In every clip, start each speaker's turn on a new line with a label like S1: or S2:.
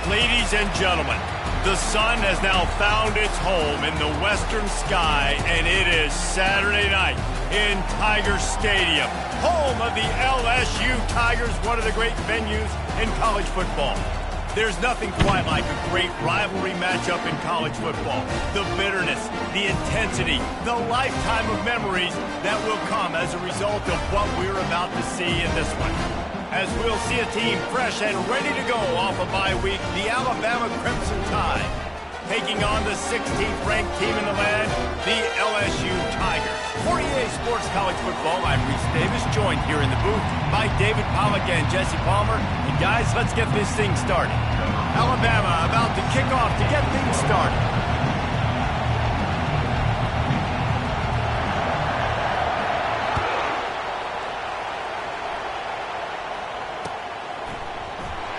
S1: Ladies and gentlemen, the sun has now found its home in the western sky, and it is Saturday night in Tiger Stadium, home of the LSU Tigers, one of the great venues in college football. There's nothing quite like a great rivalry matchup in college football. The bitterness, the intensity, the lifetime of memories that will come as a result of what we're about to see in this one. As we'll see a team fresh and ready to go off a bye week, the Alabama Crimson Tide, taking on the 16th ranked team in the land, the LSU Tigers. For EA Sports College Football, I'm Reese Davis, joined here in the booth by David Pollack and Jesse Palmer. And guys, let's get this thing started. Alabama about to kick off to get things started.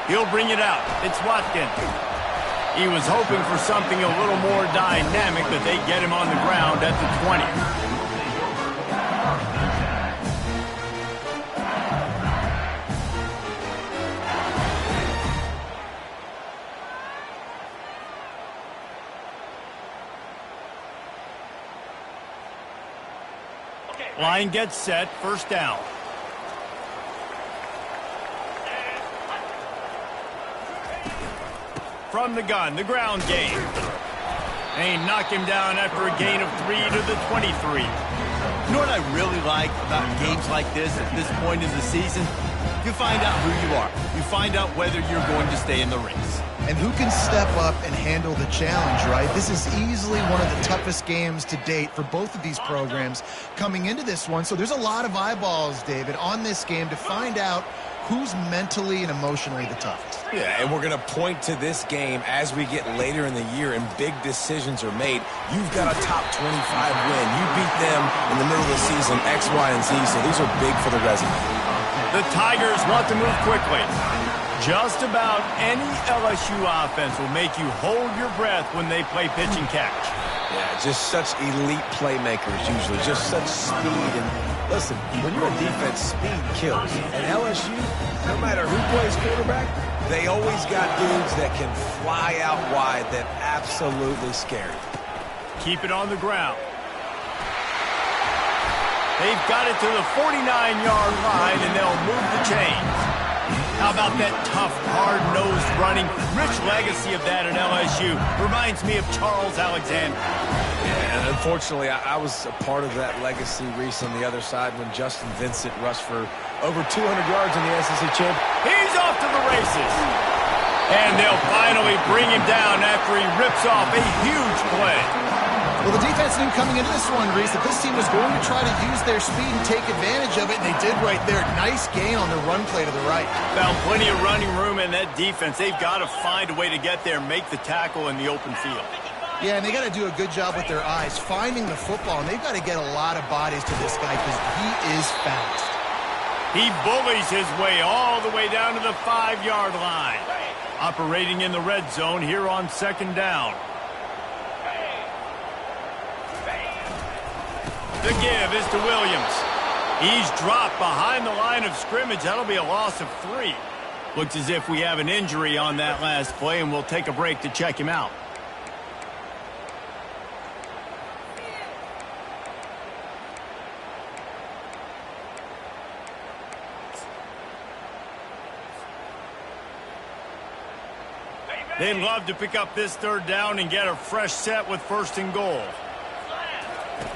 S1: He'll bring it out. It's Watkins. He was hoping for something a little more dynamic, but they get him on the ground at the 20. Line gets set, first down. From the gun, the ground game. And he knocked him down after a gain of 3 to the 23.
S2: You know what I really like about games like this at this point in the season? You find out who you are. You find out whether you're going to stay in the race.
S3: And who can step up and handle the challenge, right? This is easily one of the toughest games to date for both of these programs coming into this one. So there's a lot of eyeballs, David, on this game to find out who's mentally and emotionally the toughest.
S4: Yeah, and we're going to point to this game as we get later in the year and big decisions are made. You've got a top 25 win. You beat them in the middle of the season, X, Y, and Z, so these are big for the resume.
S1: The Tigers want to move quickly. Just about any LSU offense will make you hold your breath when they play pitch and catch.
S4: Yeah, just such elite playmakers usually, just such speed. And listen, when you're a defense, speed kills. And LSU, no matter who plays quarterback, they always got dudes that can fly out wide that absolutely scare you.
S1: Keep it on the ground. They've got it to the 49-yard line, and they'll move the chains. How about that tough, hard-nosed running? Rich legacy of that at LSU. Reminds me of Charles Alexander.
S4: Yeah, and unfortunately, I was a part of that legacy, Reese, on the other side when Justin Vincent rushed for over 200 yards in the SEC champ.
S1: He's off to the races. And they'll finally bring him down after he rips off a huge play.
S3: Well, the defense knew coming into this one, Reese, that this team was going to try to use their speed and take advantage of it, and they did right there. Nice gain on the run play to the right.
S1: Found plenty of running room in that defense. They've got to find a way to get there, make the tackle in the open field.
S3: Yeah, and they got to do a good job with their eyes, finding the football, and they've got to get a lot of bodies to this guy because he is fast.
S1: He bullies his way all the way down to the 5-yard line. Operating in the red zone here on second down. The give is to Williams. He's dropped behind the line of scrimmage. That'll be a loss of 3. Looks as if we have an injury on that last play, and we'll take a break to check him out. They'd love to pick up this third down and get a fresh set with first and goal.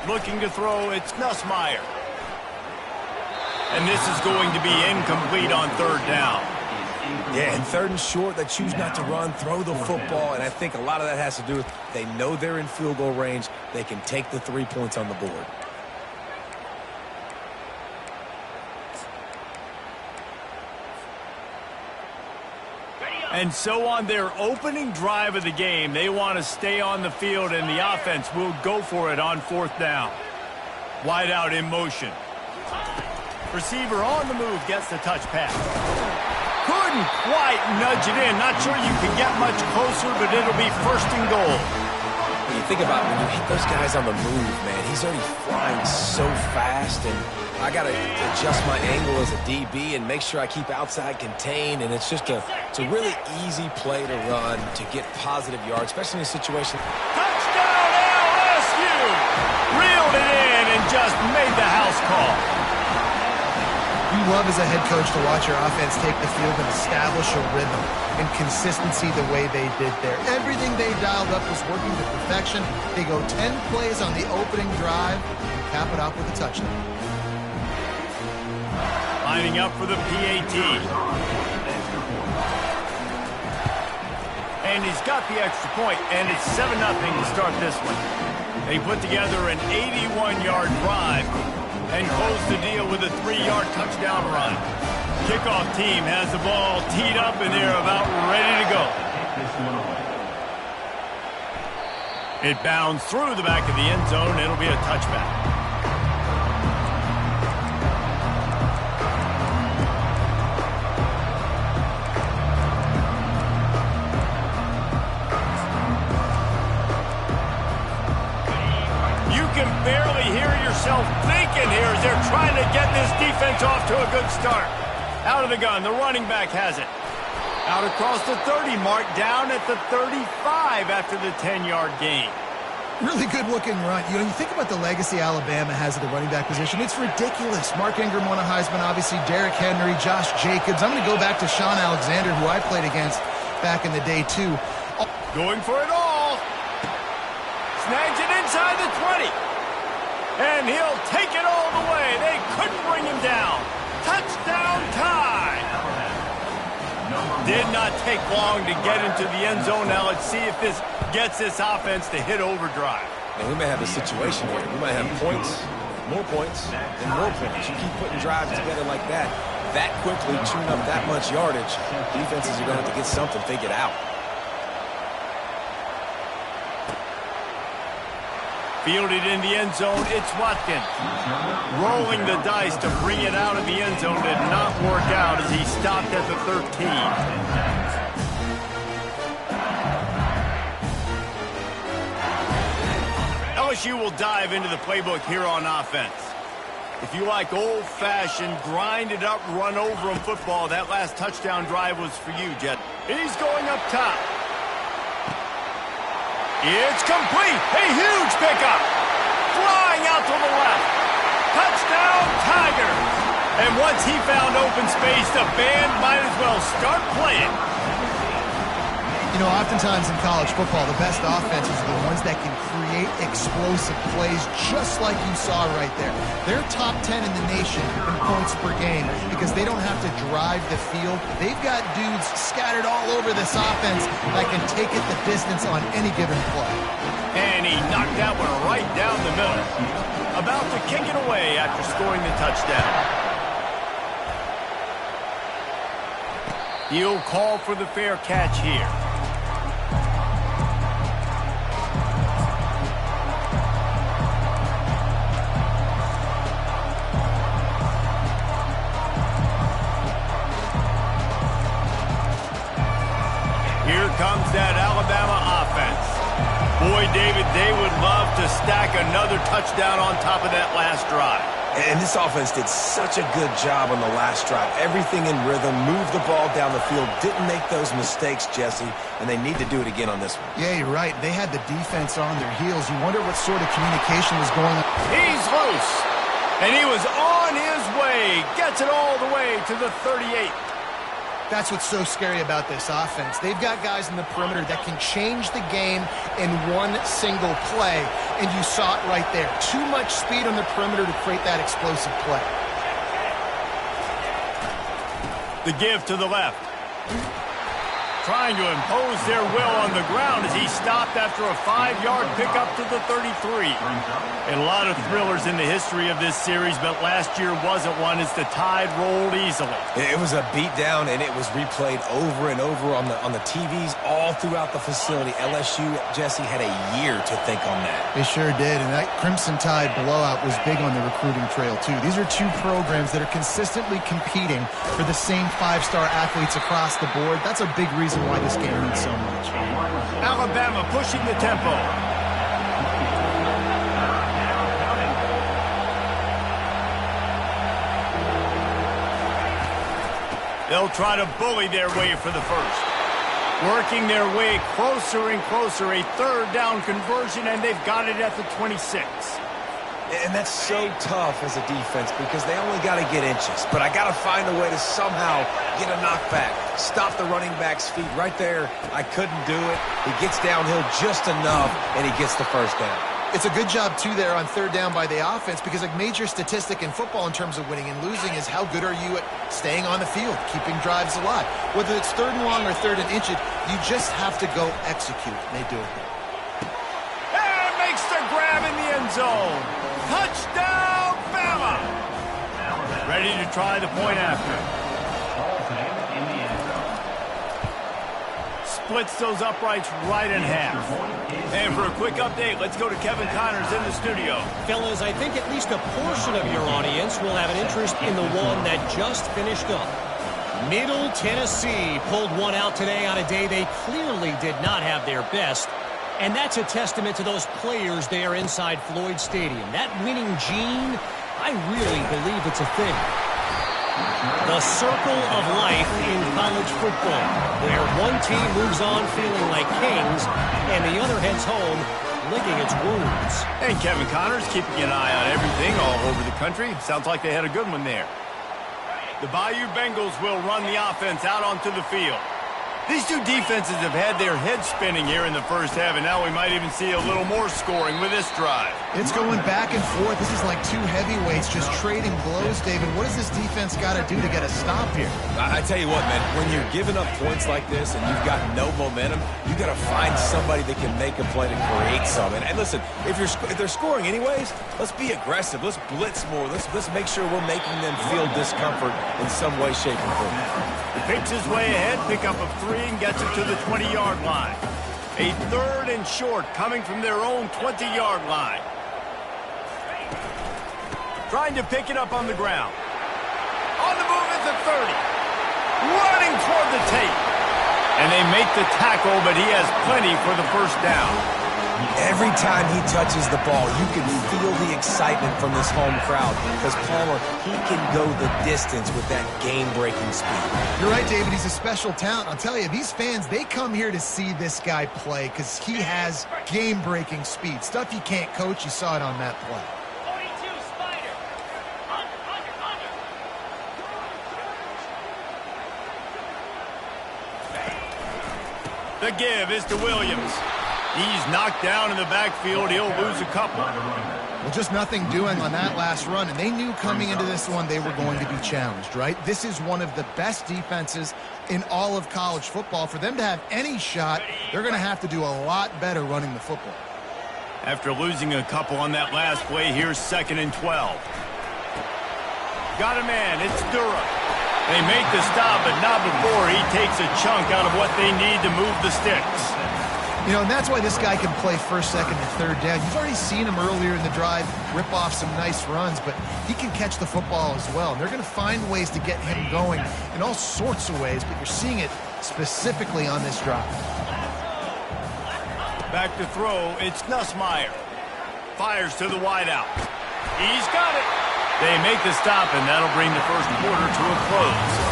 S1: Looking to throw, it's Nussmeier. And this is going to be incomplete on third down.
S4: Yeah, and third and short, they choose not to run, throw the football, and I think a lot of that has to do with they know they're in field goal range. They can take the 3 points on the board.
S1: And so on their opening drive of the game, they want to stay on the field, and the offense will go for it on fourth down. Wide out in motion. Receiver on the move gets the touch pass. Couldn't quite nudge it in. Not sure you can get much closer, but it'll be first and goal.
S4: When you think about when you hit those guys on the move, man, he's already flying so fast, and I got to adjust my angle as a DB and make sure I keep outside contained, and it's a really easy play to run to get positive yards, especially in a situation.
S1: Touchdown LSU! Reeled it in and just made the house call.
S3: You love as a head coach to watch your offense take the field and establish a rhythm and consistency the way they did there. Everything they dialed up was working to perfection. They go 10 plays on the opening drive and cap it off with a touchdown.
S1: Lining up for the PAT. And he's got the extra point, and it's 7-0 to start this one. They put together an 81-yard drive and close the deal with a 3-yard touchdown run. Kickoff team has the ball teed up, and they're about ready to go. It bounds through the back of the end zone. It'll be a touchback. You can barely hear yourself thinking here as they're trying to get this defense off to a good start. Out of the gun, the running back has it. Out across the 30 mark, down at the 35 after the 10-yard gain.
S3: Really good-looking run. You think about the legacy Alabama has at the running back position. It's ridiculous. Mark Ingram won a Heisman, obviously Derrick Henry, Josh Jacobs. I'm going to go back to Sean Alexander, who I played against back in the day, too.
S1: Going for it all. Snags it inside the 20. And he'll take it all the way. They couldn't bring him down. Touchdown tie. Did not take long to get into the end zone. Now let's see if this gets this offense to hit overdrive.
S4: And we may have a situation here. We might have points, more points, and more points. You keep putting drives together like that quickly, chewing up that much yardage, defenses are going to have to get something figured out.
S1: Fielded in the end zone, it's Watkins. Rolling the dice to bring it out of the end zone did not work out as he stopped at the 13. LSU will dive into the playbook here on offense. If you like old-fashioned, grinded-up, run-over-'em football, that last touchdown drive was for you, Jet. He's going up top. It's complete. A huge pickup. Flying out to the left. Touchdown, Tigers. And once he found open space, the band might as well start playing.
S3: Oftentimes in college football, the best offenses are the ones that can create explosive plays just like you saw right there. They're top 10 in the nation in points per game because they don't have to drive the field. They've got dudes scattered all over this offense that can take it the distance on any given play. And he knocked that one right down the middle. About to kick it away after scoring the touchdown.
S1: He'll call for the fair catch here. Here comes that Alabama offense. Boy, David, they would love to stack another touchdown on top of that last drive.
S4: And this offense did such a good job on the last drive. Everything in rhythm, moved the ball down the field, didn't make those mistakes, Jesse, and they need to do it again on this one.
S3: Yeah, you're right. They had the defense on their heels. You wonder what sort of communication was going on.
S1: He's loose, and he was on his way. Gets it all the way to the 38.
S3: That's what's so scary about this offense. They've got guys in the perimeter that can change the game in one single play, and you saw it right there. Too much speed on the perimeter to create that explosive play.
S1: The give to the left. Trying to impose their will on the ground as he stopped after a 5-yard pickup to the 33. And a lot of thrillers in the history of this series, but last year wasn't one as the Tide rolled easily.
S4: It was a beatdown, and it was replayed over and over on the TVs all throughout the facility. LSU, Jesse, had a year to think on that.
S3: They sure did, and that Crimson Tide blowout was big on the recruiting trail, too. These are two programs that are consistently competing for the same 5-star athletes across the board. That's a big reason why this game means so much.
S1: Alabama pushing the tempo. They'll try to bully their way for the first. Working their way closer and closer. A third down conversion, and they've got it at the 26.
S4: And that's so tough as a defense because they only got to get inches. But I got to find a way to somehow get a knockback. Stop the running back's feet right there. I couldn't do it. He gets downhill just enough, and he gets the first down.
S3: It's a good job, too, there on third down by the offense because a major statistic in football in terms of winning and losing is how good are you at staying on the field, keeping drives alive. Whether it's third and long or third and inches, you just have to go execute. And they do it.
S1: And makes the grab in the end zone. Touchdown, Bama! Ready to try the point after. Splits those uprights right in half. And for a quick update, let's go to Kevin Connors in the studio.
S5: Fellas, I think at least a portion of your audience will have an interest in the one that just finished up. Middle Tennessee pulled one out today on a day they clearly did not have their best. And that's a testament to those players there inside Floyd Stadium. That winning gene, I really believe it's a thing. The circle of life in college football, where one team moves on feeling like kings, and the other heads home licking its wounds.
S1: And Kevin Connors keeping an eye on everything all over the country. Sounds like they had a good one there. The Bayou Bengals will run the offense out onto the field. These two defenses have had their heads spinning here in the first half, and now we might even see a little more scoring with this drive.
S3: It's going back and forth. This is like two heavyweights just trading blows, David. What does this defense got to do to get a stop here?
S4: I tell you what, man, when you're giving up points like this and you've got no momentum, you got to find somebody that can make a play to create something. And listen, if they're scoring anyways, let's be aggressive. Let's blitz more. Let's make sure we're making them feel discomfort in some way, shape, or form.
S1: He picks his way ahead, pickup of 3, and gets it to the 20-yard line. A third and short coming from their own 20-yard line. Trying to pick it up on the ground. On the move at the 30. Running toward the tape. And they make the tackle, but he has plenty for the first down.
S4: Every time he touches the ball, you can feel the excitement from this home crowd because Palmer, he can go the distance with that game-breaking speed.
S3: You're right, David. He's a special talent. I'll tell you, these fans, they come here to see this guy play because he has game-breaking speed. Stuff you can't coach. You saw it on that play.
S1: The give is to Williams. He's knocked down in the backfield. He'll lose a couple.
S3: Well, just nothing doing on that last run, and they knew coming into this one they were going to be challenged, right? This is one of the best defenses in all of college football. For them to have any shot, they're going to have to do a lot better running the football.
S1: After losing a couple on that last play, here's 2nd and 12. Got a man. It's Durham. They make the stop, but not before he takes a chunk out of what they need to move the sticks.
S3: You know, and that's why this guy can play first, second, and third down. You've already seen him earlier in the drive rip off some nice runs, but he can catch the football as well. And they're going to find ways to get him going in all sorts of ways, but you're seeing it specifically on this drive.
S1: Back to throw, it's Nussmeier. Fires to the wideout. He's got it. They make the stop, and that'll bring the first quarter to a close.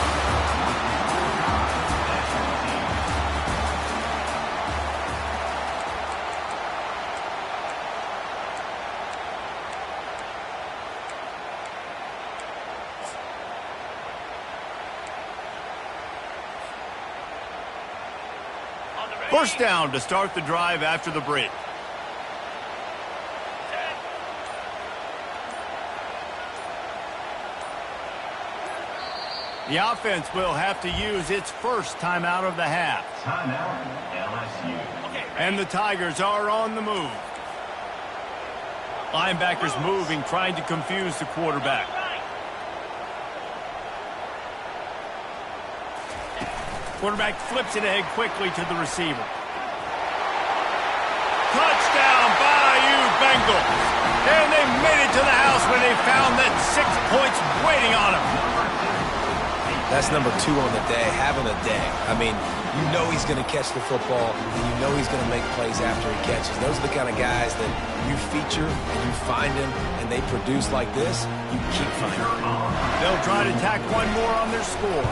S1: First down to start the drive after the break. The offense will have to use its first timeout of the half.
S6: Timeout, LSU.
S1: And the Tigers are on the move. Linebackers moving, trying to confuse the quarterback. Quarterback flips it ahead quickly to the receiver. Touchdown, Bayou Bengals. And they made it to the house when they found that 6 points waiting on them.
S4: That's number 2 on the day, having a day. I mean, you know he's going to catch the football, and you know he's going to make plays after he catches. Those are the kind of guys that you feature and you find him, and they produce like this, you keep finding them.
S1: They'll try to tack one more on their score.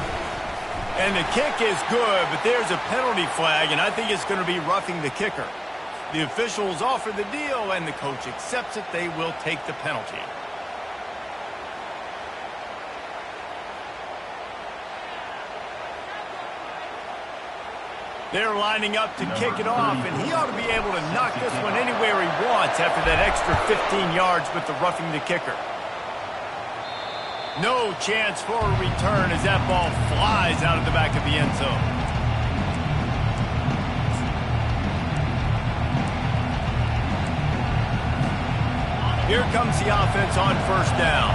S1: And the kick is good, but there's a penalty flag, and I think it's going to be roughing the kicker. The officials offer the deal, and the coach accepts it. They will take the penalty. They're lining up to kick it off, and he ought to be able to knock this one anywhere he wants after that extra 15 yards with the roughing the kicker. No chance for a return as that ball flies out of the back of the end zone. Here comes the offense on first down.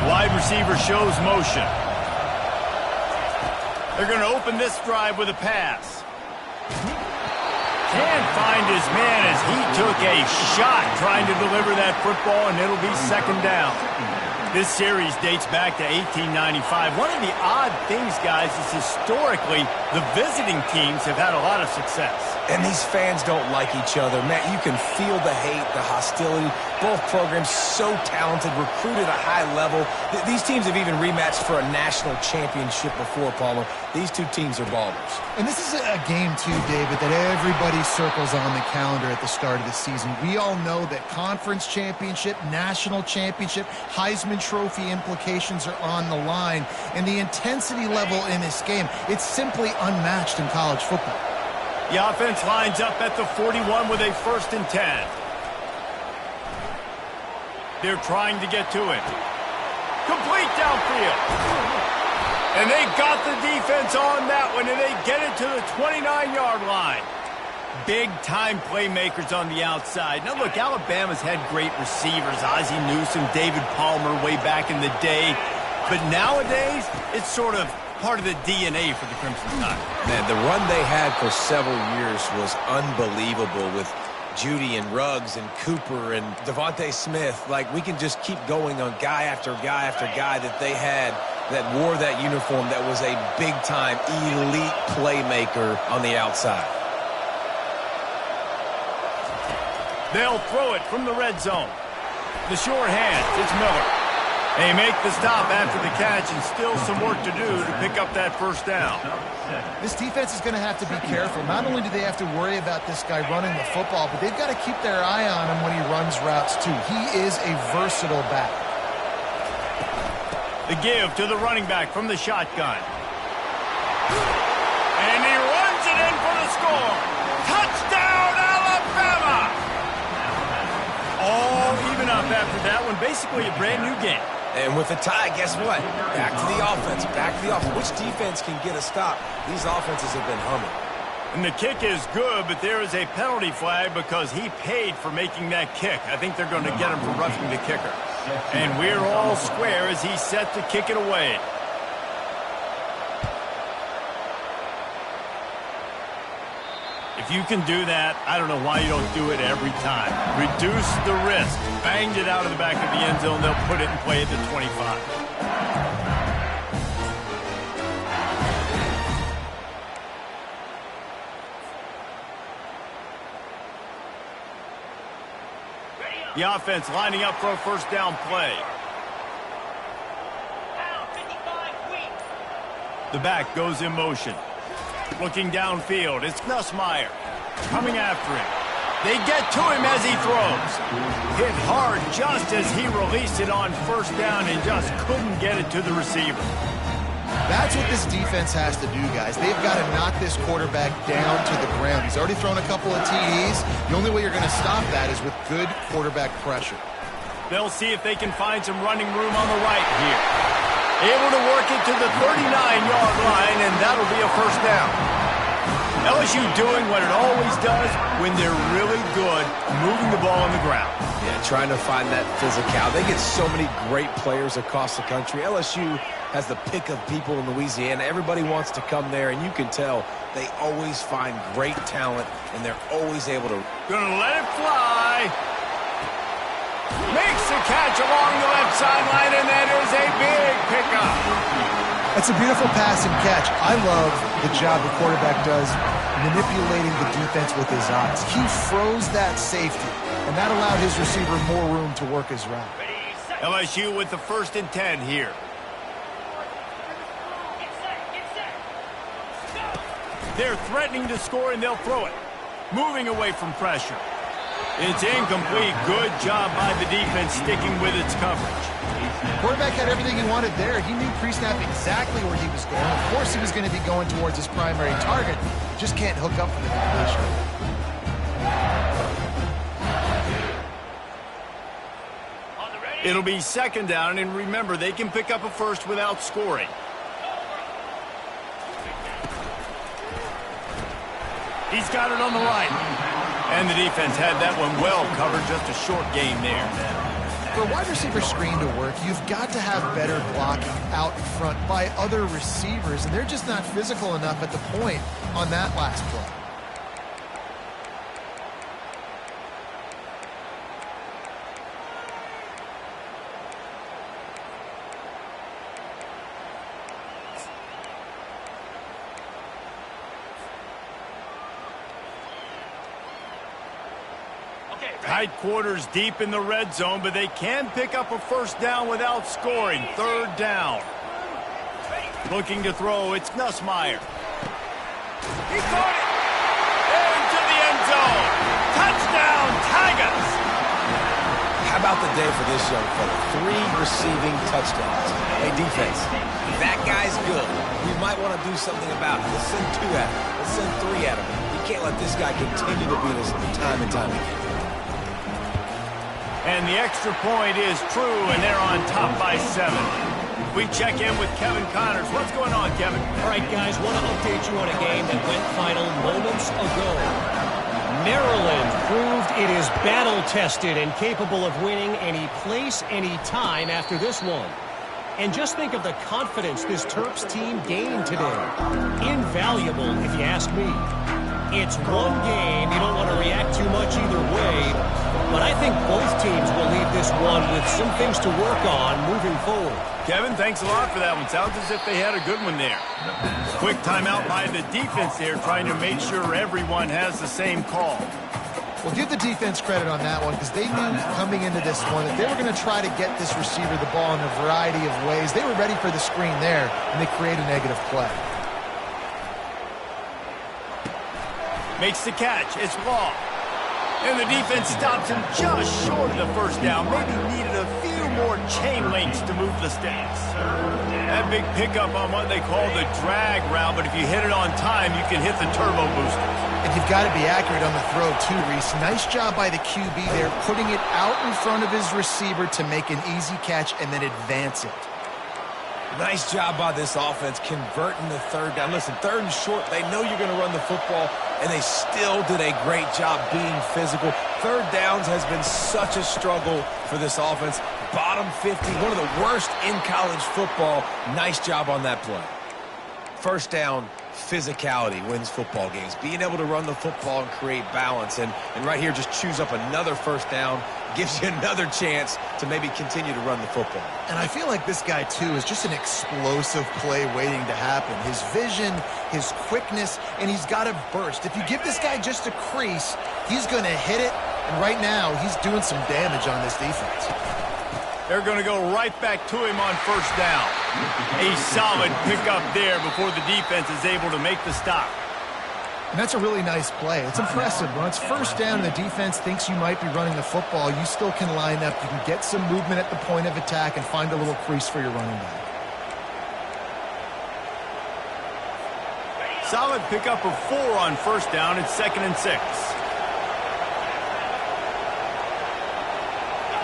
S1: Wide receiver shows motion. They're going to open this drive with a pass. Can't find his man as he took a shot trying to deliver that football, and it'll be second down. This series dates back to 1895. One of the odd things, guys, is historically the visiting teams have had a lot of success.
S4: And these fans don't like each other. Matt, you can feel the hate, the hostility. Both programs so talented, recruited at a high level. These teams have even rematched for a national championship before, Palmer. These two teams are ballers.
S3: And this is a game, too, David, that everybody circles on the calendar at the start of the season. We all know that conference championship, national championship, Heisman Trophy implications are on the line. And the intensity level in this game, it's simply unmatched in college football.
S1: The offense lines up at the 41 with a 1st and 10. They're trying to get to it. Complete downfield. And they got the defense on that one, and they get it to the 29-yard line. Big-time playmakers on the outside. Now, look, Alabama's had great receivers, Ozzie Newsome, David Palmer way back in the day. But nowadays, it's sort of part of the DNA for the Crimson Tide.
S4: Man, the run they had for several years was unbelievable with Judy and Ruggs and Cooper and Devontae Smith. Like, we can just keep going on guy after guy after guy that they had that wore that uniform that was a big-time elite playmaker on the outside.
S1: They'll throw it from the red zone. The short hands, it's Miller. They make the stop after the catch, and still some work to do to pick up that first down.
S3: This defense is going to have to be careful. Not only do they have to worry about this guy running the football, but they've got to keep their eye on him when he runs routes, too. He is a versatile back.
S1: The give to the running back from the shotgun. And he runs it in for the score. Touchdown, Alabama! All even up after that one. Basically a brand new game.
S4: And with the tie, guess what? Back to the offense. Back to the offense. Which defense can get a stop? These offenses have been humming.
S1: And the kick is good, but there is a penalty flag because he paid for making that kick. I think they're going to get him for roughing the kicker. And we're all square as he's set to kick it away. If you can do that, I don't know why you don't do it every time. Reduce the risk. Banged it out of the back of the end zone. They'll put it in play at the 25. The offense lining up for a first down play. The back goes in motion. Looking downfield, it's Nussmeier coming after him. They get to him as he throws. Hit hard just as he released it on first down and just couldn't get it to the receiver.
S3: That's what this defense has to do, guys. They've got to knock this quarterback down to the ground. He's already thrown a couple of TDs. The only way you're going to stop that is with good quarterback pressure.
S1: They'll see if they can find some running room on the right here. Able to work it to the 39-yard line, and that'll be a first down. LSU doing what it always does when they're really good, moving the ball on the ground.
S4: Yeah, trying to find that physicality. They get so many great players across the country. LSU has the pick of people in Louisiana. Everybody wants to come there, and you can tell they always find great talent, and they're always able to.
S1: Gonna let it fly. Makes the catch along the left sideline, and that is a big pickup.
S3: It's a beautiful pass and catch. I love the job the quarterback does manipulating the defense with his eyes. He froze that safety, and that allowed his receiver more room to work his route.
S1: LSU with the 1st and 10 here. They're threatening to score, and they'll throw it. Moving away from pressure. It's incomplete. Good job by the defense sticking with its coverage.
S3: Quarterback had everything he wanted there. He knew pre-snap exactly where he was going. Of course he was going to be going towards his primary target. Just can't hook up for the completion.
S1: It'll be 2nd down, and remember, they can pick up a first without scoring. He's got it on the right. And the defense had that one well covered, just a short game there.
S3: For a wide receiver screen to work, you've got to have better blocking out in front by other receivers, and they're just not physical enough at the point on that last play.
S1: Tight quarters deep in the red zone, but they can pick up a first down without scoring. 3rd down. Looking to throw, it's Nussmeier. He caught it! Into the end zone. Touchdown, Tigers!
S4: How about the day for this young fella? 3 receiving touchdowns. Hey, defense, that guy's good. We might want to do something about it. Let's send 2 at him. Let's send 3 at him. We can't let this guy continue to beat us time and time again.
S1: And the extra point is true, and they're on top by 7. We check in with Kevin Connors. What's going on, Kevin?
S5: All right, guys, want to update you on a game that went final moments ago. Maryland proved it is battle-tested and capable of winning any place, any time after this one. And just think of the confidence this Terps team gained today. Invaluable, if you ask me. It's one game. You don't want to react too much either way. But I think both teams will leave this one with some things to work on moving forward.
S1: Kevin, thanks a lot for that one. Sounds as if they had a good one there. Quick timeout by the defense there, trying to make sure everyone has the same call.
S3: Well, give the defense credit on that one because they knew coming into this one that they were going to try to get this receiver the ball in a variety of ways. They were ready for the screen there, and they create a negative play.
S1: Makes the catch. It's Law. And the defense stops him just short of the first down. Maybe needed a few more chain links to move the sticks. That big pickup on what they call the drag route, but if you hit it on time, you can hit the turbo booster.
S3: And you've got to be accurate on the throw, too, Reese. Nice job by the QB there, putting it out in front of his receiver to make an easy catch and then advance it.
S4: Nice job by this offense converting the 3rd down. Listen, 3rd and short, they know you're going to run the football, and they still did a great job being physical. 3rd downs has been such a struggle for this offense. Bottom 50, one of the worst in college football. Nice job on that play. 1st down, physicality wins football games. Being able to run the football and create balance. And right here, just choose up another 1st down. Gives you another chance to maybe continue to run the football.
S3: And I feel like this guy, too, is just an explosive play waiting to happen. His vision, his quickness, and he's got a burst. If you give this guy just a crease, he's going to hit it. And right now, he's doing some damage on this defense.
S1: They're going to go right back to him on 1st down. A solid pickup there before the defense is able to make the stop.
S3: And that's a really nice play. It's impressive. When it's 1st down and the defense thinks you might be running the football, you still can line up. You can get some movement at the point of attack and find a little crease for your running back.
S1: Solid pickup of 4 on 1st down. It's 2nd and 6.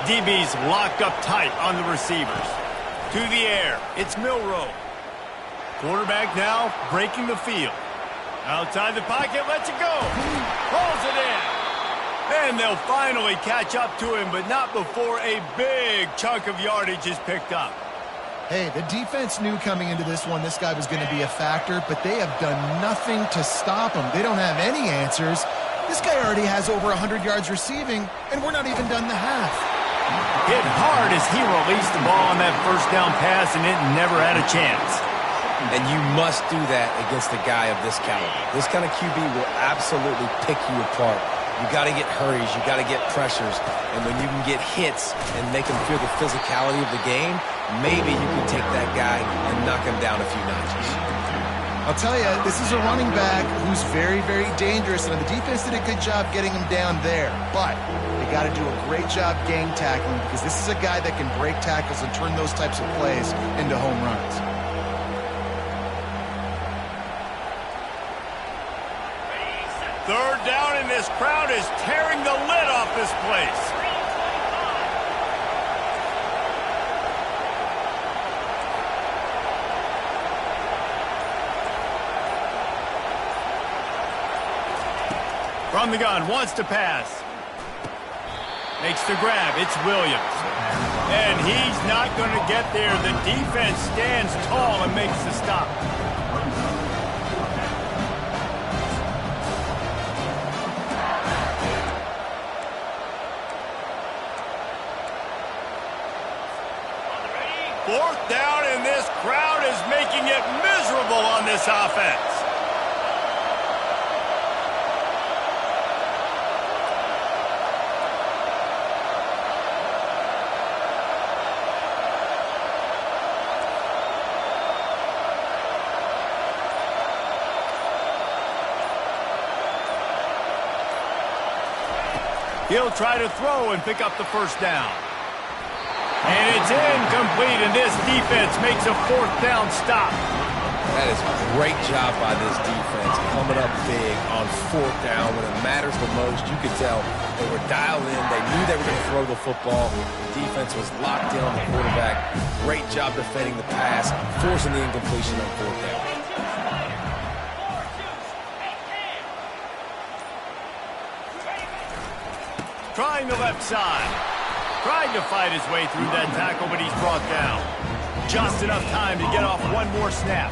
S1: DB's locked up tight on the receivers. To the air. It's Milroe. Quarterback now breaking the field. Outside the pocket, lets it go. Pulls it in. And they'll finally catch up to him, but not before a big chunk of yardage is picked up.
S3: Hey, the defense knew coming into this one this guy was going to be a factor, but they have done nothing to stop him. They don't have any answers. This guy already has over 100 yards receiving, and we're not even done the half.
S1: Hit hard as he released the ball on that 1st down pass, and it never had a chance.
S4: And you must do that against a guy of this caliber. This kind of QB will absolutely pick you apart. You got to get hurries. You got to get pressures. And when you can get hits and make him feel the physicality of the game, maybe you can take that guy and knock him down a few notches.
S3: I'll tell you, this is a running back who's very, very dangerous, and the defense did a good job getting him down there. But they got to do a great job gang tackling, because this is a guy that can break tackles and turn those types of plays into home runs.
S1: Third down, and this crowd is tearing the lid off this place. From the gun, wants to pass. Makes the grab, it's Williams. And he's not going to get there. The defense stands tall and makes the stop. Fourth down, and this crowd is making it miserable on this offense. He'll try to throw and pick up the first down. And it's incomplete, and this defense makes a fourth down stop.
S4: That is a great job by this defense, coming up big on fourth down when it matters the most. You could tell they were dialed in. They knew they were going to throw the football. The defense was locked in on the quarterback. Great job defending the pass, forcing the incompletion on fourth down.
S1: Trying the left side. Trying to fight his way through that tackle, but he's brought down. Just enough time to get off one more snap.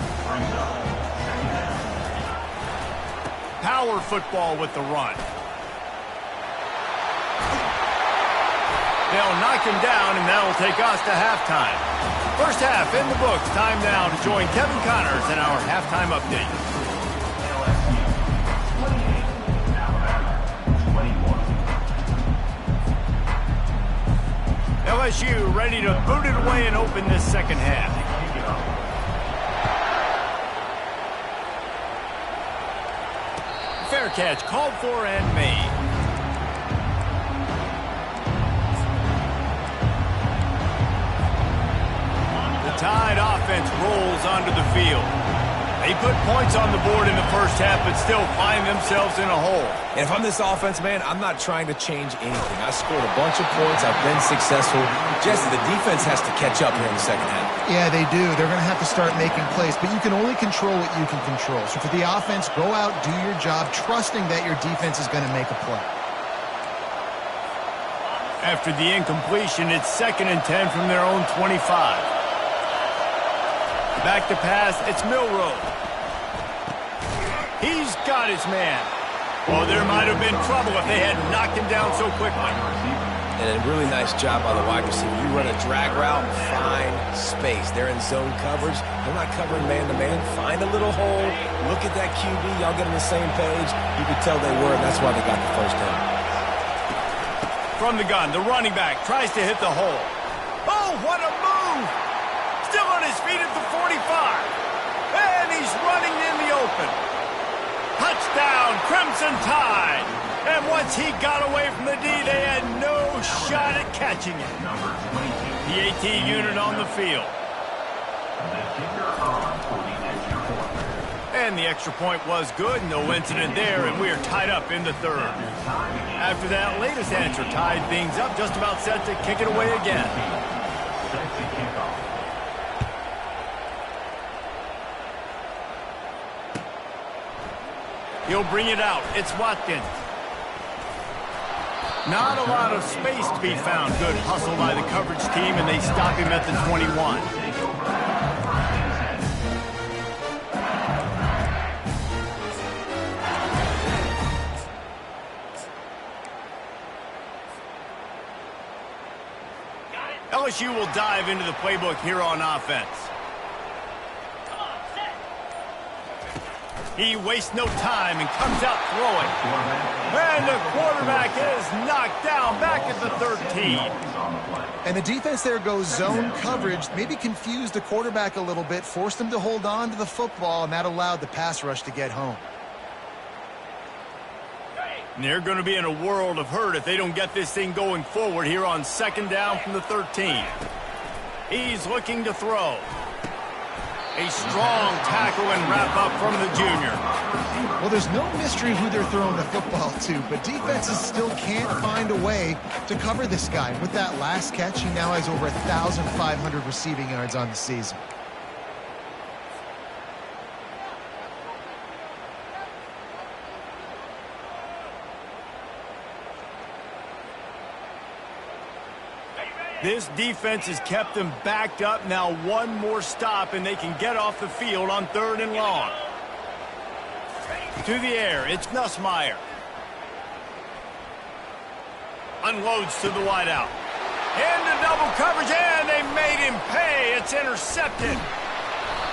S1: Power football with the run. They'll knock him down, and that'll take us to halftime. First half in the books. Time now to join Kevin Connors in our halftime update. LSU ready to boot it away and open this second half. Fair catch called for and made. The Tide offense rolls onto the field. They put points on the board in the first half, but still find themselves in a hole.
S4: And if I'm this offense, man, I'm not trying to change anything. I scored a bunch of points. I've been successful. Jesse, the defense has to catch up here in the second half.
S3: Yeah, they do. They're going to have to start making plays, but you can only control what you can control. So for the offense, go out, do your job, trusting that your defense is going to make a play.
S1: After the incompletion, it's 2nd and 10 from their own 25. Back to pass, it's Milroe. He's got his man. Oh, there might have been trouble if they had knocked him down so quickly.
S4: And a really nice job by the wide receiver. You run a drag route, find space. They're in zone coverage. They're not covering man-to-man. Find a little hole. Look at that QB. Y'all get on the same page. You could tell they were, and that's why they got the first down.
S1: From the gun, the running back tries to hit the hole. Oh, what a move! Still on his feet at the 45. And he's running in the open. Touchdown, Crimson Tide. And once he got away from the D, they had no shot at catching it. The AT unit on the field. And the extra point was good. No incident there, and we are tied up in the third. After that latest answer tied things up, just about set to kick it away again. He'll bring it out. It's Watkins. Not a lot of space to be found. Good hustle by the coverage team, and they stop him at the 21. LSU will dive into the playbook here on offense. He wastes no time and comes out throwing. And the quarterback is knocked down back at the 13.
S3: And the defense there goes zone coverage, maybe confused the quarterback a little bit, forced him to hold on to the football, and that allowed the pass rush to get home.
S1: And they're going to be in a world of hurt if they don't get this thing going forward here on 2nd down from the 13. He's looking to throw. A strong tackle and wrap up from the junior.
S3: Well, there's no mystery who they're throwing the football to, but defenses still can't find a way to cover this guy. With that last catch, he now has over 1,500 receiving yards on the season.
S1: This defense has kept them backed up. Now one more stop, and they can get off the field on 3rd and long. To the air, it's Nussmeier. Unloads to the wideout. Into double coverage, and they made him pay. It's intercepted.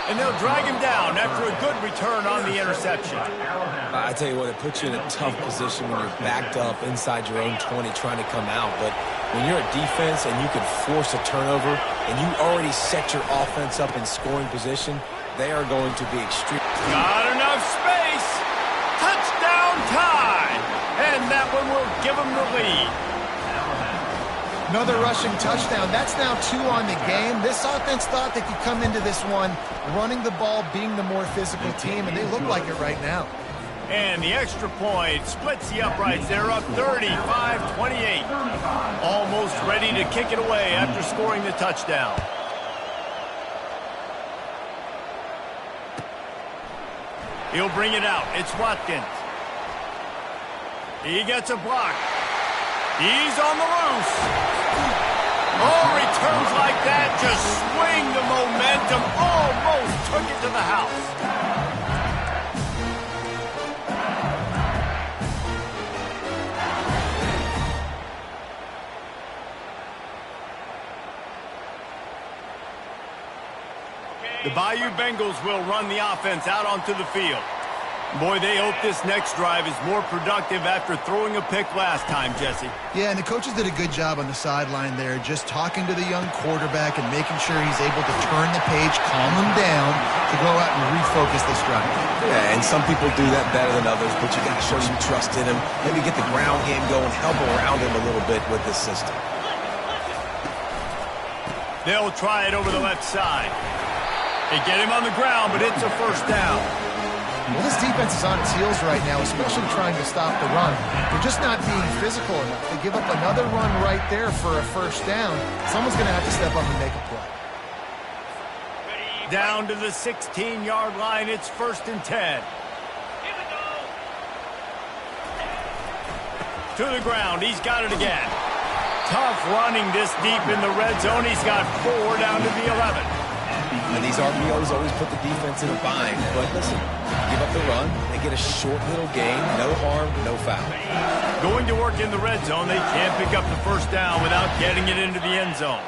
S1: And they'll drag him down after a good return on the interception.
S4: I tell you what, it puts you in a tough position when you're backed up inside your own 20 trying to come out. But when you're a defense and you can force a turnover and you already set your offense up in scoring position, they are going to be extreme.
S1: Got enough space. Touchdown tie. And that one will give them the lead.
S3: Another rushing touchdown. That's now 2 on the game. This offense thought they could come into this one running the ball, being the more physical team, and they look like it right now.
S1: And the extra point splits the uprights. They're up 35-28. Almost ready to kick it away after scoring the touchdown. He'll bring it out. It's Watkins. He gets a block. He's on the loose. Oh, returns like that just swing the momentum. Almost took it to the house. The Bayou Bengals will run the offense out onto the field. Boy, they hope this next drive is more productive after throwing a pick last time, Jesse.
S3: Yeah, and the coaches did a good job on the sideline there, just talking to the young quarterback and making sure he's able to turn the page, calm him down, to go out and refocus this drive.
S4: Yeah, and some people do that better than others, but you got to show some trust in him. Maybe get the ground game going, help around him a little bit with this system.
S1: They'll try it over the left side. They get him on the ground, but it's a 1st down.
S3: Well, this defense is on its heels right now, especially trying to stop the run. They're just not being physical enough. They give up another run right there for a 1st down. Someone's going to have to step up and make a play.
S1: Down to the 16-yard line. It's 1st and 10. To the ground. He's got it again. Tough running this deep in the red zone. He's got 4 down to the 11.
S4: And these RPOs always put the defense in a bind. But listen, give up the run. They get a short little gain. No harm, no foul.
S1: Going to work in the red zone. They can't pick up the 1st down without getting it into the end zone.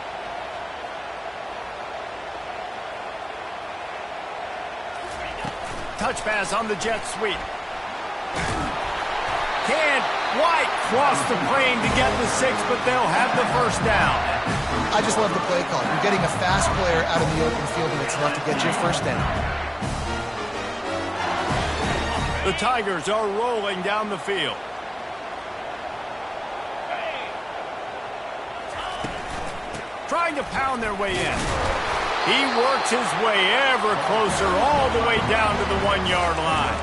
S1: Touch pass on the jet sweep. Can't quite cross the plane to get the 6, but they'll have the 1st down.
S3: I just love the play call. You're getting a fast player out in the open field, and it's enough to get you a 1st down.
S1: The Tigers are rolling down the field. Trying to pound their way in. He works his way ever closer, all the way down to the 1-yard line.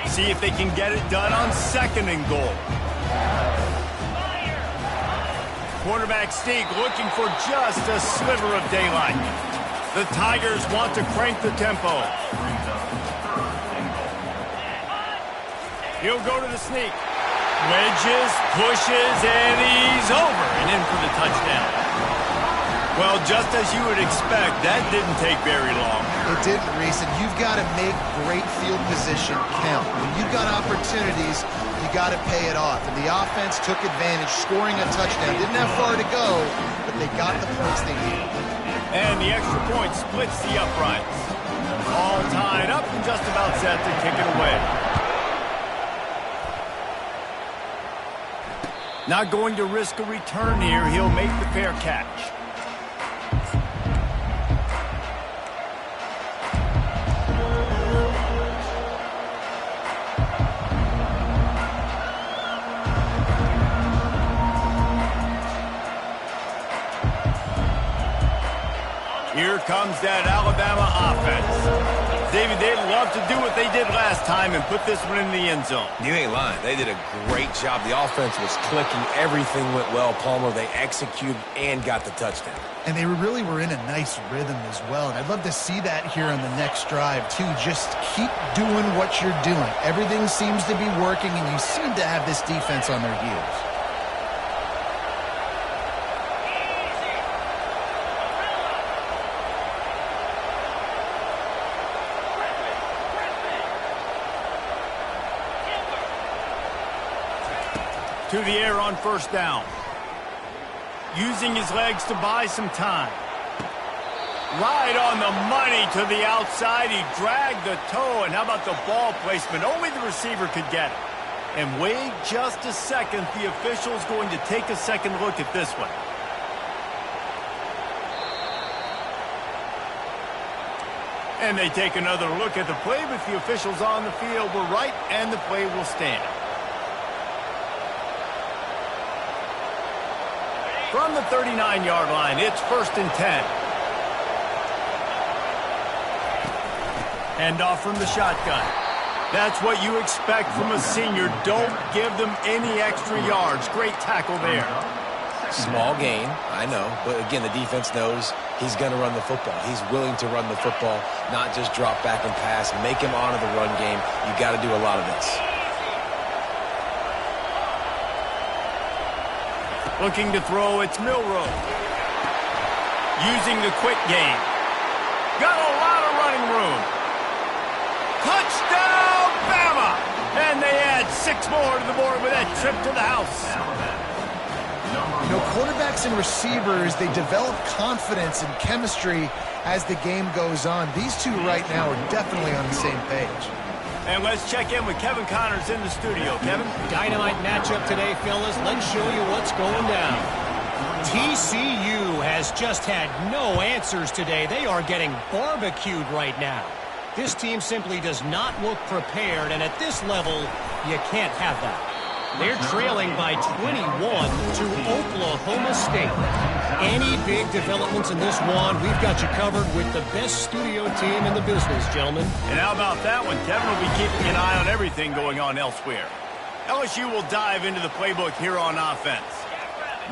S1: See if they can get it done on 2nd and goal. Quarterback Steak looking for just a sliver of daylight. The Tigers want to crank the tempo. He'll go to the sneak. Wedges, pushes, and he's over and in for the touchdown. Well, just as you would expect, that didn't take very long.
S3: It didn't, Reese, and you've got to make great field position count. When you've got opportunities, you got to pay it off. And the offense took advantage, scoring a touchdown. Didn't have far to go, but they got the points they needed.
S1: And the extra point splits the uprights. All tied up and just about set to kick it away. Not going to risk a return here. He'll make the fair catch. Here comes that Alabama offense. David, they'd love to do what they did last time and put this one in the end zone.
S4: You ain't lying. They did a great job. The offense was clicking. Everything went well. Palmer, they executed and got the touchdown.
S3: And they really were in a nice rhythm as well. And I'd love to see that here on the next drive, too. Just keep doing what you're doing. Everything seems to be working, and you seem to have this defense on their heels.
S1: To the air on first down. Using his legs to buy some time. Right on the money to the outside. He dragged the toe. And how about the ball placement? Only the receiver could get it. And wait just a second. The official's going to take a second look at this one. And they take another look at the play, but the officials on the field were right, and the play will stand. From the 39-yard line, it's 1st and 10. Handoff from the shotgun. That's what you expect from a senior. Don't give them any extra yards. Great tackle there.
S4: Small gain, I know. But again, the defense knows he's going to run the football. He's willing to run the football, not just drop back and pass. Make him honor the run game. You got to do a lot of this.
S1: Looking to throw, it's Milroe. Using the quick game. Got a lot of running room. Touchdown, Bama! And they add 6 more to the board with that trip to the house.
S3: You know, quarterbacks and receivers, they develop confidence and chemistry as the game goes on. These two right now are definitely on the same page.
S1: And let's check in with Kevin Connors in the studio. Kevin?
S5: Dynamite matchup today, fellas. Let's show you what's going down. TCU has just had no answers today. They are getting barbecued right now. This team simply does not look prepared, and at this level, you can't have that. They're trailing by 21 to Oklahoma State. Any big developments in this one, we've got you covered with the best studio team in the business, gentlemen.
S1: And how about that one? Kevin will be keeping an eye on everything going on elsewhere. LSU will dive into the playbook here on offense.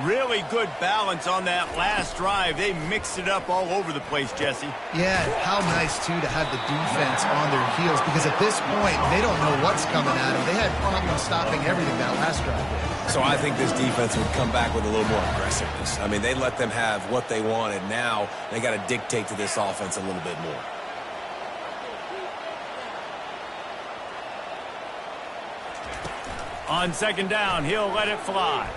S1: Really good balance on that last drive. They mixed it up all over the place, Jesse.
S3: Yeah, how nice, too, to have the defense on their heels, because at this point, they don't know what's coming at them. They had problems stopping everything that last drive did.
S4: So I think this defense would come back with a little more aggressiveness. I mean, they let them have what they wanted. Now they got to dictate to this offense a little bit more.
S1: On second down, he'll let it fly.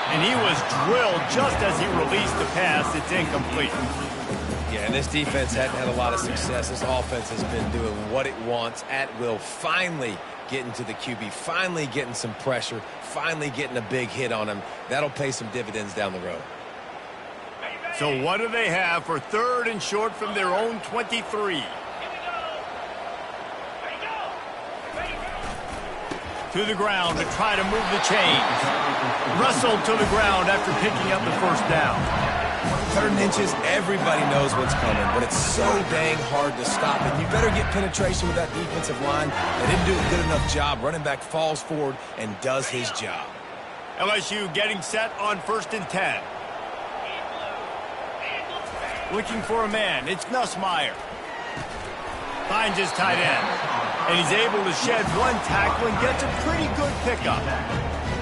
S1: And he was drilled just as he released the pass. It's incomplete.
S4: Yeah, and this defense hadn't had a lot of success. This offense has been doing what it wants at will. Finally getting to the QB. Finally getting some pressure. Finally getting a big hit on him. That'll pay some dividends down the road.
S1: So what do they have for 3rd and short from their own 23? To the ground to try to move the chains. Wrestled to the ground after picking up the 1st down.
S4: 3rd and inches, everybody knows what's coming, but it's so dang hard to stop it. You better get penetration with that defensive line. They didn't do a good enough job. Running back falls forward and does his job.
S1: LSU getting set on 1st and 10. Looking for a man. It's Nussmeier. Finds his tight end. And he's able to shed one tackle and gets a pretty good pickup.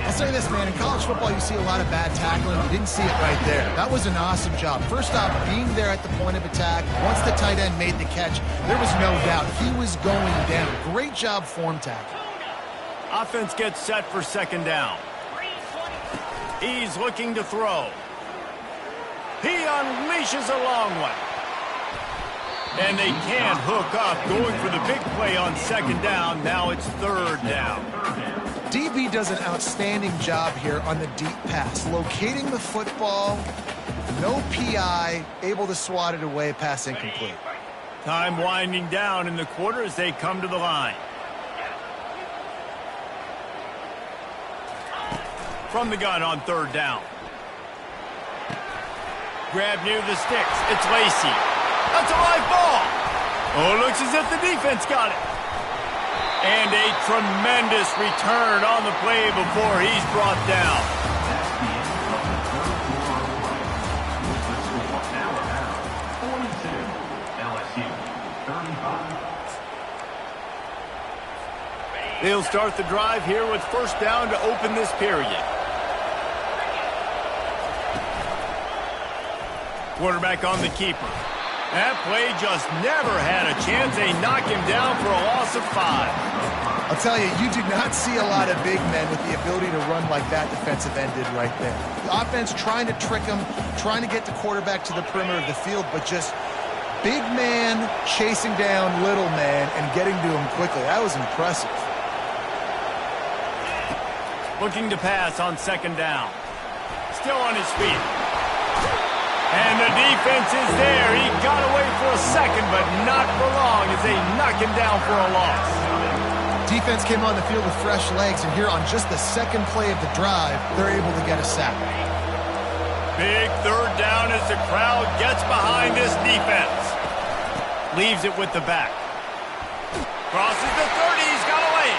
S3: I'll say this, man. In college football, you see a lot of bad tackling. You didn't see it right there. That was an awesome job. First off, being there at the point of attack. Once the tight end made the catch, there was no doubt he was going down. Great job form tackle.
S1: Offense gets set for 2nd down. He's looking to throw. He unleashes a long one. And they can't hook up, going for the big play on second down. Now it's third down.
S3: DB does an outstanding job here on the deep pass, locating the football, no PI, able to swat it away, pass incomplete.
S1: Time winding down in the quarter as they come to the line. From the gun on third down. Grab near the sticks. It's Lacy. That's a live ball. Oh, it looks as if the defense got it. And a tremendous return on the play before he's brought down. They'll start the drive here with first down to open this period. Quarterback on the keeper. That play just never had a chance. They knock him down for a loss of 5.
S3: I'll tell you, you do not see a lot of big men with the ability to run like that defensive end did right there. The offense trying to trick him, trying to get the quarterback to the perimeter of the field, but just big man chasing down little man and getting to him quickly. That was impressive.
S1: Looking to pass on second down. Still on his feet. And the defense is there. He got away for a second, but not for long as they knock him down for a loss.
S3: Defense came on the field with fresh legs, and here on just the second play of the drive, they're able to get a sack.
S1: Big third down as the crowd gets behind this defense. Leaves it with the back. Crosses the 30. He's got away.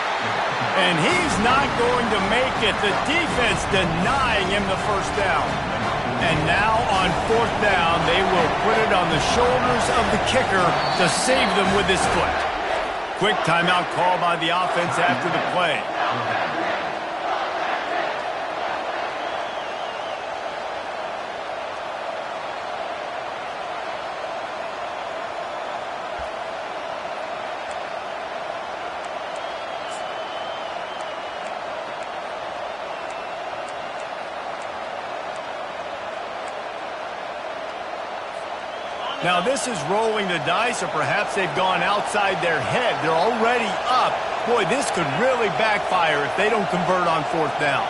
S1: And he's not going to make it. The defense denying him the first down. And now on fourth down, they will put it on the shoulders of the kicker to save them with his foot. Quick timeout call by the offense after the play. Now this is rolling the dice, or perhaps they've gone outside their head. They're already up. Boy, this could really backfire if they don't convert on fourth down.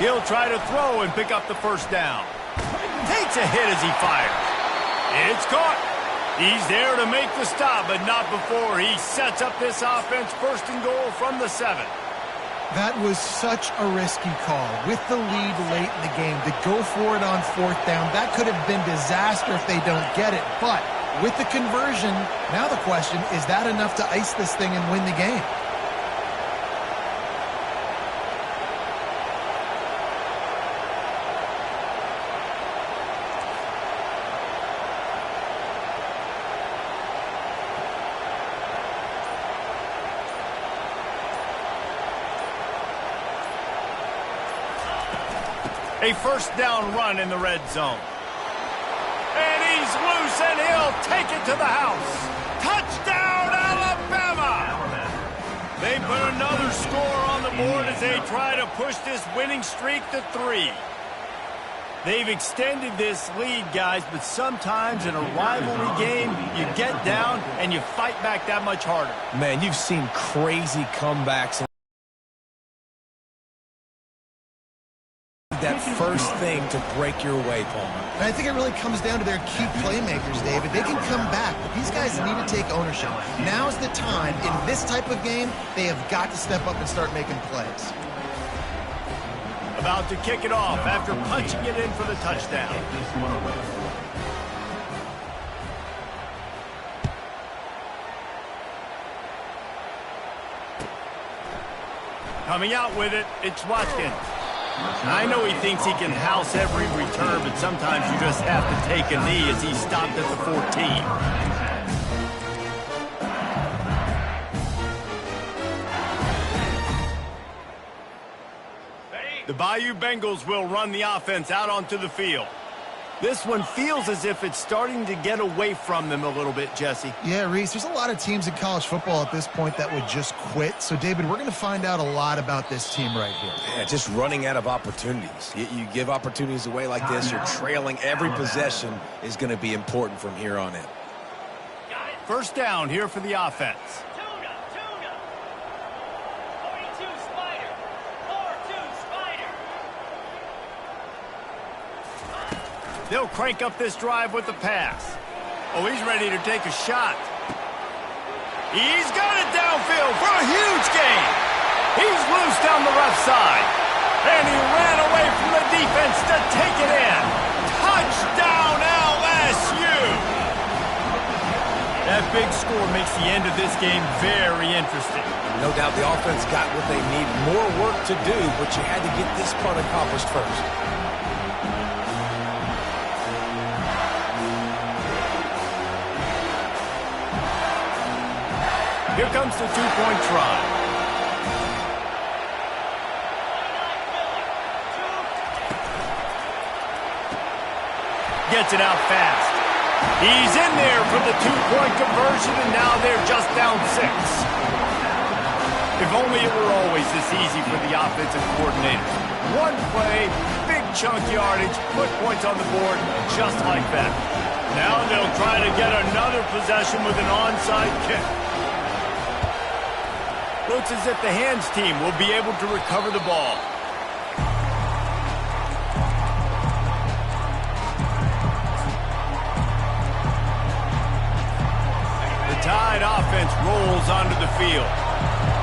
S1: He'll try to throw and pick up the first down. Takes a hit as he fires. It's caught. He's there to make the stop, but not before he sets up this offense first and goal from the 7.
S3: That was such a risky call. With the lead late in the game, to go for it on fourth down, that could have been disaster if they don't get it. But with the conversion, now the question, is that enough to ice this thing and win the game?
S1: A first down run in the red zone. And he's loose, and he'll take it to the house. Touchdown, Alabama! They put another score on the board as they try to push this winning streak to 3. They've extended this lead, guys, but sometimes in a rivalry game, you get down and you fight back that much harder.
S4: Man, you've seen crazy comebacks. That first thing to break your way, Paul.
S3: And I think it really comes down to their key playmakers, David. They can come back, but these guys need to take ownership. Now's the time. In this type of game, they have got to step up and start making plays.
S1: About to kick it off after punching it in for the touchdown. Coming out with it, it's Watkins. I know he thinks he can house every return, but sometimes you just have to take a knee as he stopped at the 14. The Bayou Bengals will run the offense out onto the field. This one feels as if it's starting to get away from them a little bit, Jesse.
S3: Yeah, Reese, there's a lot of teams in college football at this point that would just quit. So, David, we're going to find out a lot about this team right here.
S4: Yeah, just running out of opportunities. You give opportunities away like this, you're trailing. Every possession is going to be important from here on in.
S1: First down here for the offense. They'll crank up this drive with the pass. Oh, he's ready to take a shot. He's got it downfield for a huge gain. He's loose down the left side. And he ran away from the defense to take it in. Touchdown, LSU! That big score makes the end of this game very interesting.
S4: No doubt the offense got what they need. More work to do, but you had to get this part accomplished first.
S1: Here comes the two-point try. Gets it out fast. He's in there for the two-point conversion, and now they're just down 6. If only it were always this easy for the offensive coordinator. One play, big chunk yardage, put points on the board just like that. Now they'll try to get another possession with an onside kick. Looks as if the hands team will be able to recover the ball. The Tide offense rolls onto the field.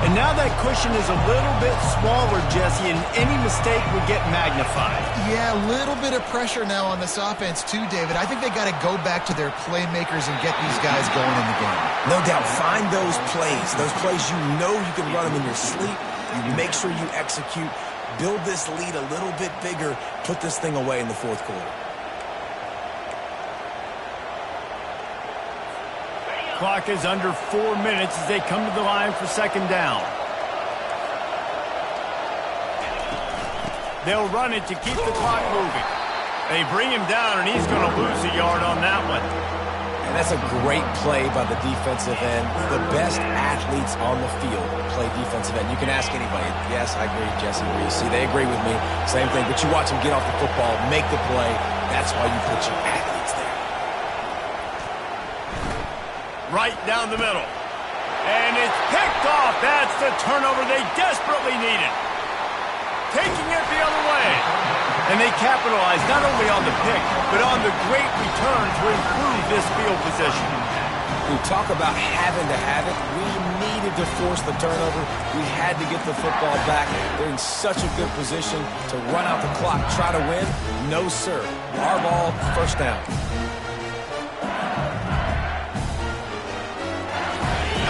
S1: And now that cushion is a little bit smaller, Jesse, and any mistake would get magnified.
S3: Yeah, a little bit of pressure now on this offense too, David. I think they got to go back to their playmakers and get these guys going in the game.
S4: No doubt, find those plays you know you can run them in your sleep. You make sure you execute, build this lead a little bit bigger, put this thing away in the fourth quarter.
S1: Clock is under 4 minutes as they come to the line for second down. They'll run it to keep the clock moving. They bring him down, and he's going to lose a yard on that one.
S4: And that's a great play by the defensive end. The best athletes on the field play defensive end. You can ask anybody. Yes, I agree, Jesse Reese. See, they agree with me. Same thing. But you watch them get off the football, make the play. That's why you put your athletes there.
S1: Right down the middle. And it's picked off. That's the turnover they desperately needed. Taking it the other way. And they capitalize not only on the pick, but on the great return to improve this field position.
S4: We talk about having to have it. We needed to force the turnover. We had to get the football back. They're in such a good position to run out the clock, try to win. No, sir. Our ball, first down.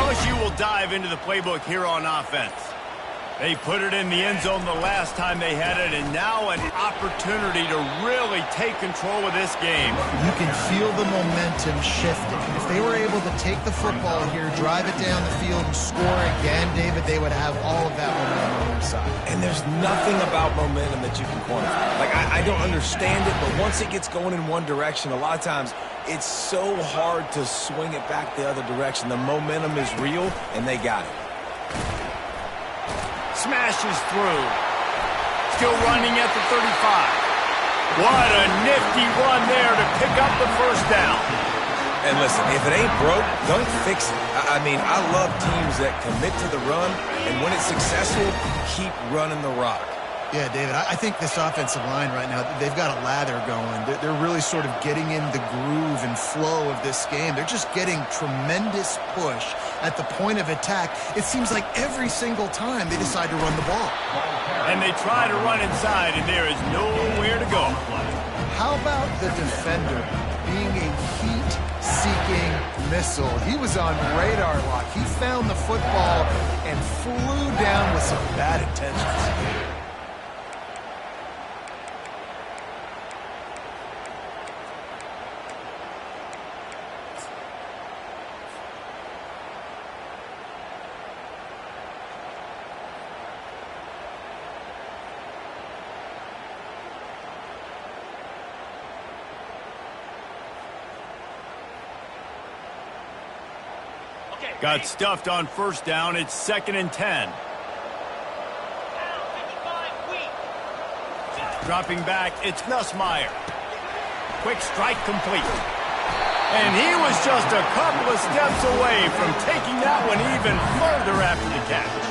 S1: LSU will dive into the playbook here on offense. They put it in the end zone the last time they had it, and now an opportunity to really take control of this game.
S3: You can feel the momentum shifting. If they were able to take the football here, drive it down the field, and score again, David, they would have all of that momentum on their side.
S4: And there's nothing about momentum that you can quantify. Like, I don't understand it, but once it gets going in one direction, a lot of times it's so hard to swing it back the other direction. The momentum is real, and they got it.
S1: Smashes through. Still running at the 35. What a nifty run there to pick up the first down.
S4: And listen, if it ain't broke, don't fix it. I mean, I love teams that commit to the run, and when it's successful, keep running the rock.
S3: Yeah, David, I think this offensive line right now, they've got a lather going. They're really sort of getting in the groove and flow of this game. They're just getting tremendous push at the point of attack. It seems like every single time they decide to run the ball.
S1: And they try to run inside, and there is nowhere to go.
S3: How about the defender being a heat-seeking missile? He was on radar lock. He found the football and flew down with some bad intentions.
S1: Got stuffed on first down. It's 2nd and 10. Dropping back, it's Nussmeier. Quick strike complete. And he was just a couple of steps away from taking that one even further after the catch.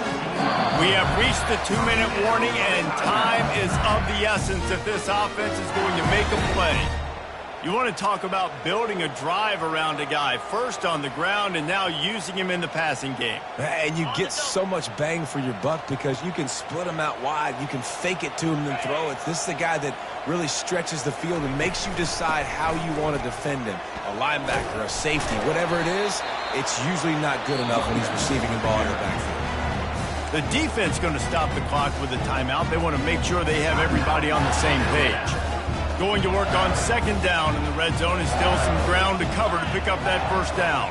S1: We have reached the 2-minute warning, and time is of the essence if this offense is going to make a play. You want to talk about building a drive around a guy, first on the ground and now using him in the passing game.
S4: And you get so much bang for your buck because you can split him out wide. You can fake it to him and throw it. This is the guy that really stretches the field and makes you decide how you want to defend him. A linebacker, a safety, whatever it is, it's usually not good enough when he's receiving the ball in the backfield.
S1: The defense going to stop the clock with a timeout. They want to make sure they have everybody on the same page. Going to work on 2nd down in the red zone, is still some ground to cover to pick up that first down.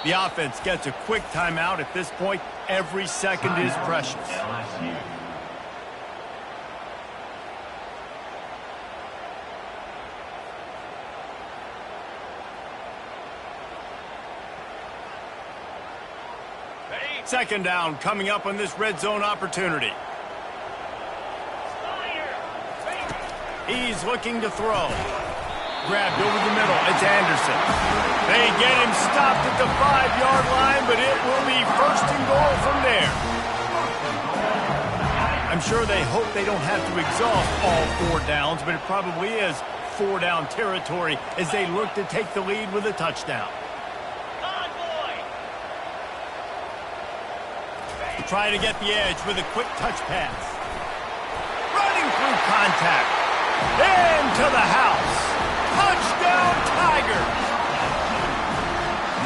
S1: The offense gets a quick timeout. At this point, every second is precious.
S6: LSU.
S1: Second down coming up on this red zone opportunity. He's looking to throw. Grabbed over the middle. It's Anderson. They get him stopped at the 5-yard line, but it will be 1st and goal from there. I'm sure they hope they don't have to exhaust all 4 downs, but it probably is 4-down territory as they look to take the lead with a touchdown. Try to get the edge with a quick touch pass. Running through contact. Into the house. Touchdown, Tigers.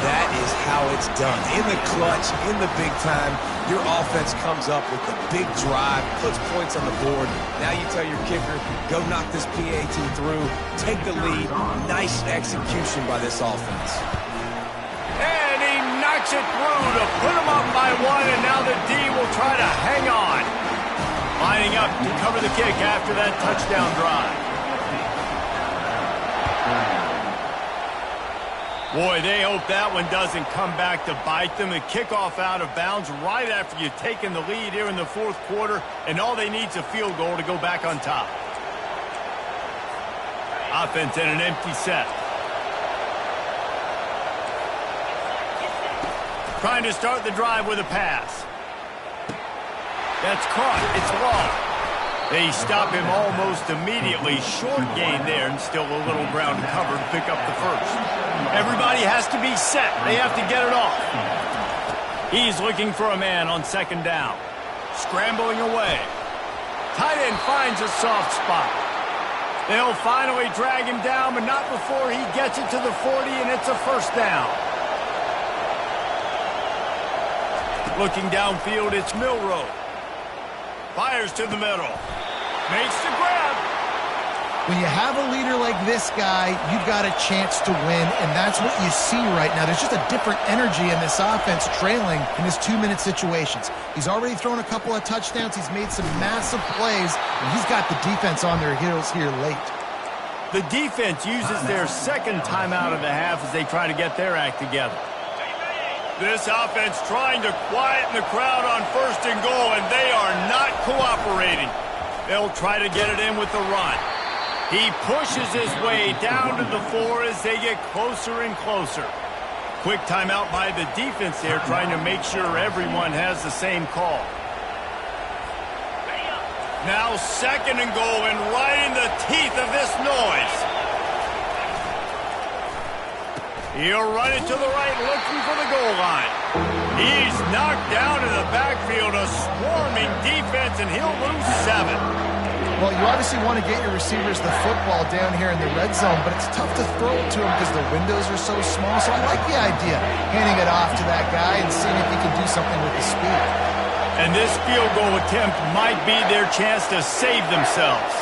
S4: That is how it's done. In the clutch, in the big time, your offense comes up with the big drive, puts points on the board. Now you tell your kicker, go knock this PAT through, take the lead. Nice execution by this offense.
S1: And he knocks it through to put him up by 1, and now the D will try to hang on. Lining up to cover the kick after that touchdown drive. Boy, they hope that one doesn't come back to bite them. A kickoff out of bounds right after you've taken the lead here in the 4th quarter, and all they need is a field goal to go back on top. Offense in an empty set. Trying to start the drive with a pass. That's caught. It's long. They stop him almost immediately. Short gain there, and still a little ground to cover to pick up the first. Everybody has to be set. They have to get it off. He's looking for a man on 2nd down. Scrambling away. Tight end finds a soft spot. They'll finally drag him down, but not before he gets it to the 40, and it's a 1st down. Looking downfield, it's Milroe. Fires to the middle. Makes the grab.
S3: When you have a leader like this guy, you've got a chance to win, and that's what you see right now. There's just a different energy in this offense trailing in his 2-minute situations. He's already thrown a couple of touchdowns. He's made some massive plays, and he's got the defense on their heels here late.
S1: The defense uses their 2nd timeout of the half as they try to get their act together. This offense trying to quieten the crowd on 1st and goal, and they are not cooperating. They'll try to get it in with the run. He pushes his way down to the 4 as they get closer and closer. Quick timeout by the defense there, trying to make sure everyone has the same call. Now 2nd and goal, and right in the teeth of this noise. He'll run it to the right, looking for the goal line. He's knocked down in the backfield, a swarming defense, and he'll lose 7.
S3: Well, you obviously want to get your receivers the football down here in the red zone, but it's tough to throw it to them because the windows are so small. So I like the idea, handing it off to that guy and seeing if he can do something with the speed.
S1: And this field goal attempt might be their chance to save themselves.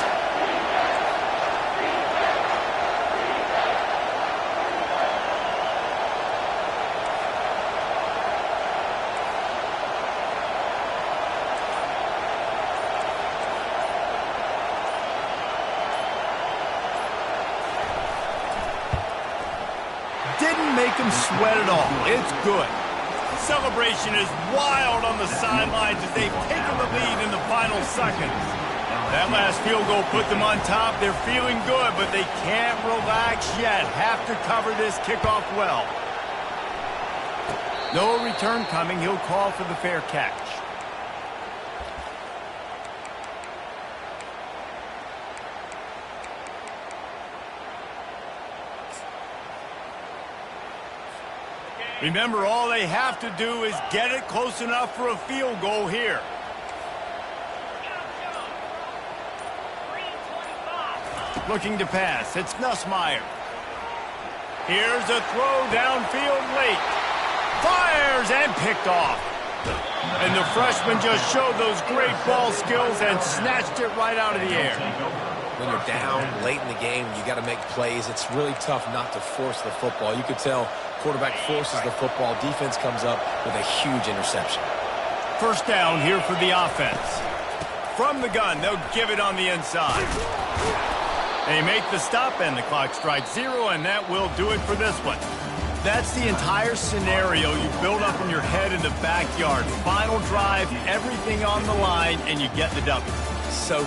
S2: didn't make them sweat at all. It's good.
S1: Celebration is wild on the sidelines as they've taken the lead in the final seconds. That last field goal put them on top. They're feeling good, but they can't relax yet. Have to cover this kickoff well. No return coming. He'll call for the fair catch. Remember, all they have to do is get it close enough for a field goal here. Looking to pass. It's Nussmeier. Here's a throw downfield late. Fires and picked off. And the freshman just showed those great ball skills and snatched it right out of the air.
S4: When you're down late in the game, you got to make plays. It's really tough not to force the football. You could tell quarterback forces the football. Defense comes up with a huge interception.
S1: First down here for the offense. From the gun, they'll give it on the inside. They make the stop, and the clock strikes 0, and that will do it for this one. That's the entire scenario you build up in your head in the backyard. Final drive, everything on the line, and you get the W.
S4: So